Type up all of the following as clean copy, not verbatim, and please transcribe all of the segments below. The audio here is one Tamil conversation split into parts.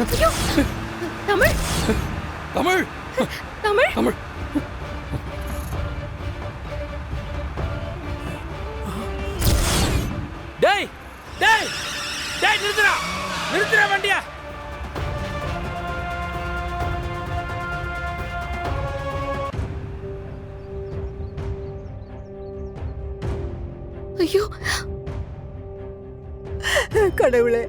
ஐயோ தமிழ் தமிழ் தமிழ் தமிழ் டேய் டேய் டேய் நிறுத்துடா நிறுத்துடா வண்டியா. ஐயோ கடவுளே,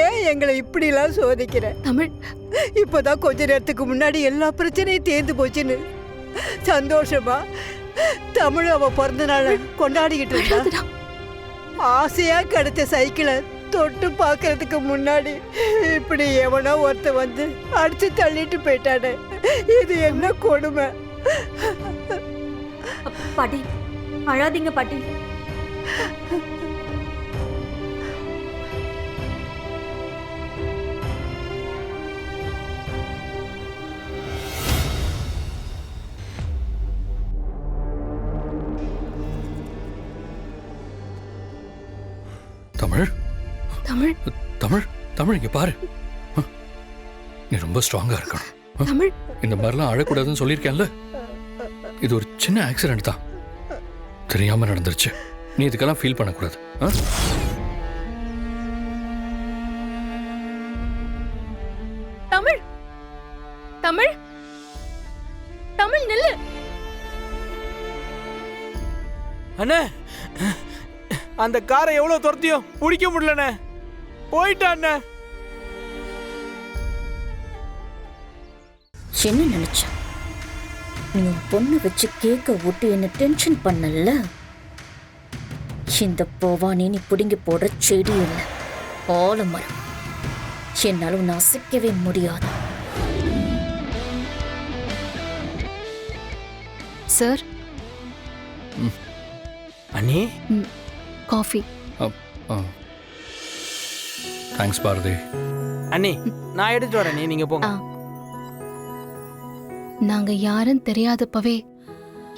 ஏன் எங்களை இப்படிலாம் சோதிக்கிற? தமிழ் இப்போதான் கொஞ்ச நேரத்துக்கு முன்னாடி எல்லா பிரச்சனையும் தேர்ந்து போச்சுன்னு சந்தோஷமா தமிழ் அவ பிறந்த நாளை கொண்டாடிக்கிட்டு இருந்தா. அழாதடா. ஆசையா கிடைச்ச சைக்கிளை தொட்டு பார்க்கறதுக்கு முன்னாடி இப்படி எவனோ ஒருத்த வந்து அடிச்சு தள்ளிட்டு போயிட்டானே. இது என்ன கொடுமை. பாட்டி அழாதீங்க பாட்டி. தமிழ் தமிழ் தமிழ் தமிழ் இங்க பாரு. நீ ரொம்ப ஸ்ட்ராங்கா இருக்கணும். தமிழ் இந்த மாதிரிலாம் அழக்கூடாதுன்னு சொல்லியிருக்கேன்ல. இது ஒரு சின்ன ஆக்சிடென்ட் தான், தெரியாம நடந்துருச்சு. நீ இதுக்கெல்லாம் ஃபீல் பண்ணக்கூடாது. தமிழ் தமிழ் தமிழ் நில்லு. அண்ணே அந்த காரை எவ்வளவு துரத்தியும் பிடிக்க முடியலண்ணே, போயிட்டாண்ணே. என்ன நினைச்ச? நீ உன் பொண்ணு வச்சு கேக்க விட்டு என்ன டென்ஷன் பண்ணல. இந்த போவானே நீ பிடுங்கி போடுற செடி இல்லை, ஆலமரம். என்னால உன்னை அசைக்கவே முடியாது. சார் அண்ணே காஃபி. தேங்க்ஸ் பாரதி. அண்ணே நான் எடுத்துட்டு வரேன், நீங்க போங்க. நாங்க யாருன்னு தெரியாதப்பவே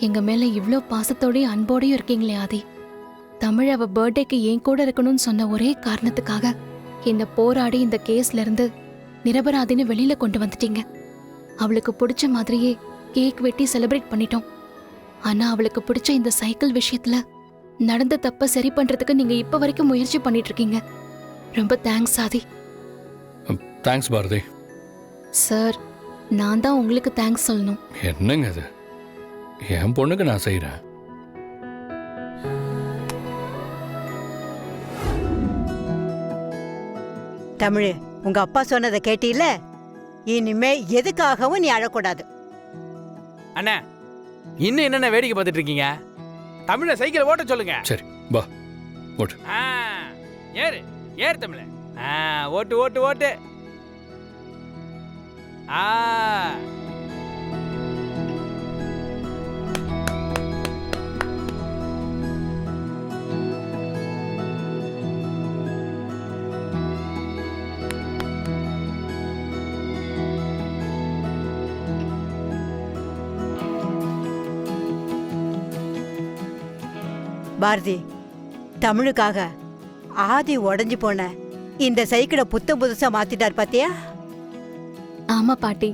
எங்க மேல இவ்ளோ பாசத்தோடயும் அன்போடையும் இருக்கீங்களே ஆதி. தமிழ் அவ பர்த்டேக்கு என் கூட இருக்கணும்னு சொன்ன ஒரே காரணத்துக்காக என்ன போராடி இந்த கேஸ்ல இருந்து நிரபராதின்னு வெளியில கொண்டு வந்துட்டீங்க. அவளுக்கு பிடிச்ச மாதிரியே கேக் வெட்டி செலிப்ரேட் பண்ணிட்டோம். ஆனா அவளுக்கு பிடிச்ச இந்த சைக்கிள் விஷயத்துல நடந்த தப்ப சரி பண்றதுக்கு நீங்க இப்ப வரைக்கும் முயற்சி பண்ணிட்டு இருக்கீங்க. ரொம்ப தேங்க்ஸ் ஆதி. தேங்க்ஸ் பாரதி. சார் நான் தான் உங்களுக்கு தேங்க்ஸ் சொல்லணும். என்னங்க இது? என் பொண்ணுக்கு நான் செய்யறேன். தமிழ், உங்க அப்பா சொன்னதை கேட்டீல்ல? இனிமே எதுக்காகவும் நீ அழக்கூடாது. அண்ணா இன்னும் என்னென்ன வேடிக்கை பார்த்துட்டு இருக்கீங்க? தமிழ சைக்கிளை ஓட்ட சொல்லுங்க. சரி வா ஓட்டு. ஏறு ஏறு தமிழ. ஓட்டு ஓட்டு ஓட்டு. பாரதி, தமிழுக்காக ஆதி உடஞ்சு போன இந்த சைக்கிளை புத்தம் புதுசா மாத்திட்டார் பாத்தியா? ஆமா பாட்டி.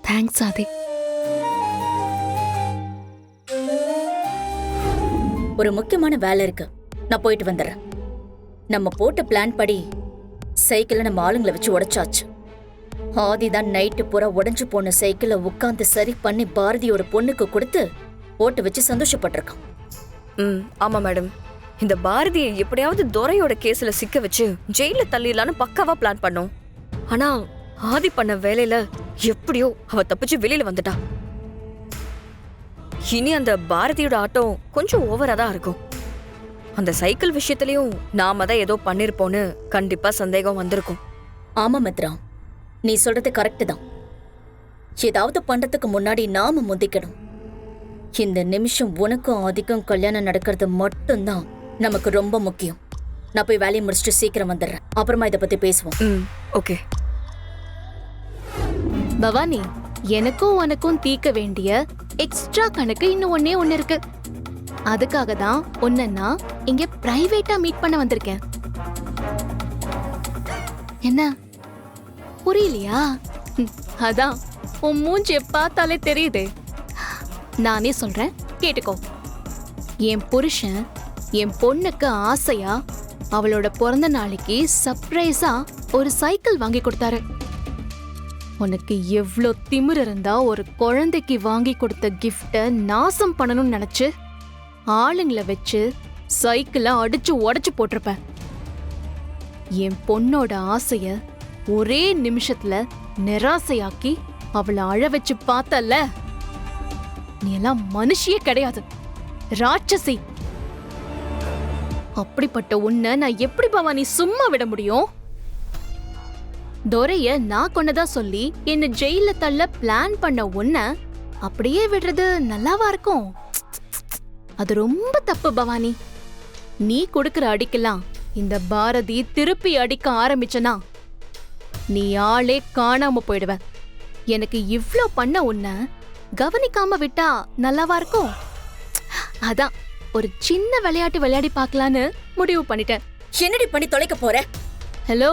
தேங்க்ஸ் ஆதி. ஒரு முக்கியமான வேலை இருக்கு, நான் போயிட்டு வந்துடுறேன். நம்ம போட்ட பிளான் படி சைக்கிளை நம்ம ஆளுங்களை வச்சு உடைச்சாச்சு. ஆதிதான் நைட்டு பூரா உடைஞ்சு போன சைக்கிளை உட்காந்து சரி பண்ணி பாரதியோட பொண்ணுக்கு கொடுத்து ஓட்டு வச்சு சந்தோஷப்பட்டிருக்கான். ஆமா மேடம். இந்த பாரதியை எப்படியாவது துரையோட கேஸ்ல சிக்க வச்சு ஜெயில தள்ளிடலான்னு பக்காவா பிளான் பண்ணோம். ஆனா ஆதி பண்ண வேலையில எப்படியோ அவ தப்பிச்சு வெளியில வந்துட்டா. இனி அந்த பாரதியோட ஆட்டம் கொஞ்சம் ஓவரா தான் இருக்கும். அந்த சைக்கிள் விஷயத்திலயும் நாம தான் ஏதோ பண்ணிருப்போன்னு கண்டிப்பா சந்தேகம் வந்திருக்கும். ஆமா மித்ரா, நீ சொல்றது கரெக்ட் தான். ஏதாவது பண்றதுக்கு முன்னாடி நாம முந்திக்கணும். இந்த நிமிஷம் உனக்கும் ஆதிக்கும் கல்யாணம் நடக்கிறது மட்டும்தான் நமக்கு ரொம்ப முக்கியம். நான் போய் வேலையை முடிச்சுட்டு சீக்கிரம் வந்துடுறேன். அப்புறமா இதை பத்தி பேசுவோம். ஓகே. பவானி, எனக்கும் உனக்கும் தீர்க்க வேண்டிய எக்ஸ்ட்ரா கணக்கு இன்னும் ஒண்ணு இருக்கு. அதுக்காக தான் உன்னை நான் இங்க பிரைவேட்டா மீட் பண்ண வந்திருக்கேன். என்ன புரியலையா? அதான் உன் மூஞ்சிய பார்த்தாலே தெரியுதே. நானே சொல்றேன், கேட்டுக்கோ. என் புருஷன் என் பொண்ணுக்கு ஆசையா அவளோட பிறந்த நாளைக்கு சர்ப்ரைஸா ஒரு சைக்கிள் வாங்கி கொடுத்தாரு. உனக்கு எவ்ளோ திமிரு இருந்தா ஒரு குழந்தைக்கு வாங்கி கொடுத்த கிஃப்ட நாசம் பண்ணணும்னு நினைச்சு ஆளுங்களை வச்சு சைக்கிளை அடிச்சு உடைச்சு போட்டிருப்ப. என் பொண்ணோட ஆசைய ஒரே நிமிஷத்துல நிராசையாக்கி அவளை அழ வச்சு பார்த்தல்ல. நீ எல்லாம் மனுஷியே கிடையாது, ராட்சசி. அப்படிப்பட்ட உன்னை நான் எப்படி பவானி சும்மா விட முடியும்? துரைய நான் கொண்டதா சொல்லி என்ன ஜெயில தள்ள பிளான் பண்ண உன்னை அப்படியே விடுறது நல்லாவா இருக்கும்? அது ரொம்ப தப்பு பவானி. நீ கொடுக்கிற அடிக்கலாம் இந்த பாரதி திருப்பி அடிக்க ஆரம்பிச்சனா நீ ஆளே காணாம போயிடுவ. எனக்கு இவ்ளோ பண்ண உன்னை கவனிக்காம விட்டா நல்லாவா இருக்கும்? அதான் ஒரு சின்ன விளையாட்டு விளையாடி பார்க்கலான்னு முடிவு பண்ணிட்டேன். என்னடி பண்ணி தொலைக்க போற? ஹலோ,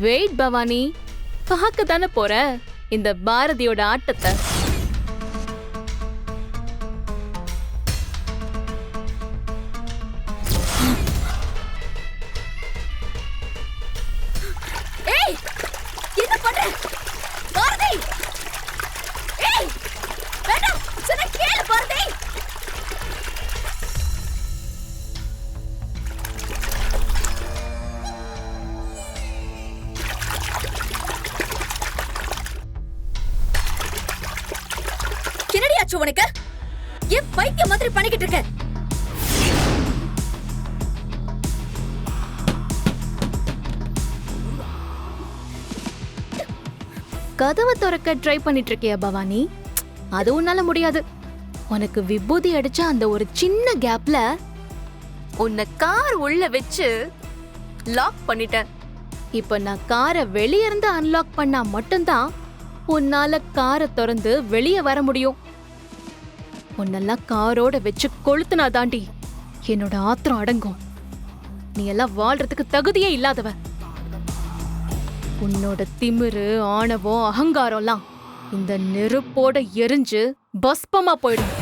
வெயிட் பவானி, பார்க்க தானே போற இந்த பாரதியோட ஆட்டத்தை. ஏய், என்ன பண்ற? பாரதி! ஏய், வேண்டாம், சொன்னா கேளு பாரதி. என்னடி ஆச்சு உனக்கு? ஏன் பைத்தியம் மாதிரி பண்ணிக்கிட்டு இருக்க? கதவை திறக்க ட்ரை பண்ணிட்டு இருக்கியா பவானி? அது உன்னால முடியாது. உனக்கு விபூதி அடிச்ச அந்த ஒரு சின்ன கேப்ல உன்னை கார் உள்ள வச்சு லாக் பண்ணிட்டேன். இப்ப நான் காரை வெளிய இருந்து அன்லாக் பண்ணா மட்டும்தான் உன்னால காரை திறந்து வெளியே வர முடியும். உன்னெல்லாம் காரோட வச்சு கொளுத்துனா தாண்டி என்னோட ஆத்திரம் அடங்கும். நீ எல்லாம் வாழ்றதுக்கு தகுதியே இல்லாதவ. உன்னோட திமிரு, ஆணவம், அகங்காரம்லாம் இந்த நெருப்போட எரிஞ்சு பஸ்பமா போயிடும்.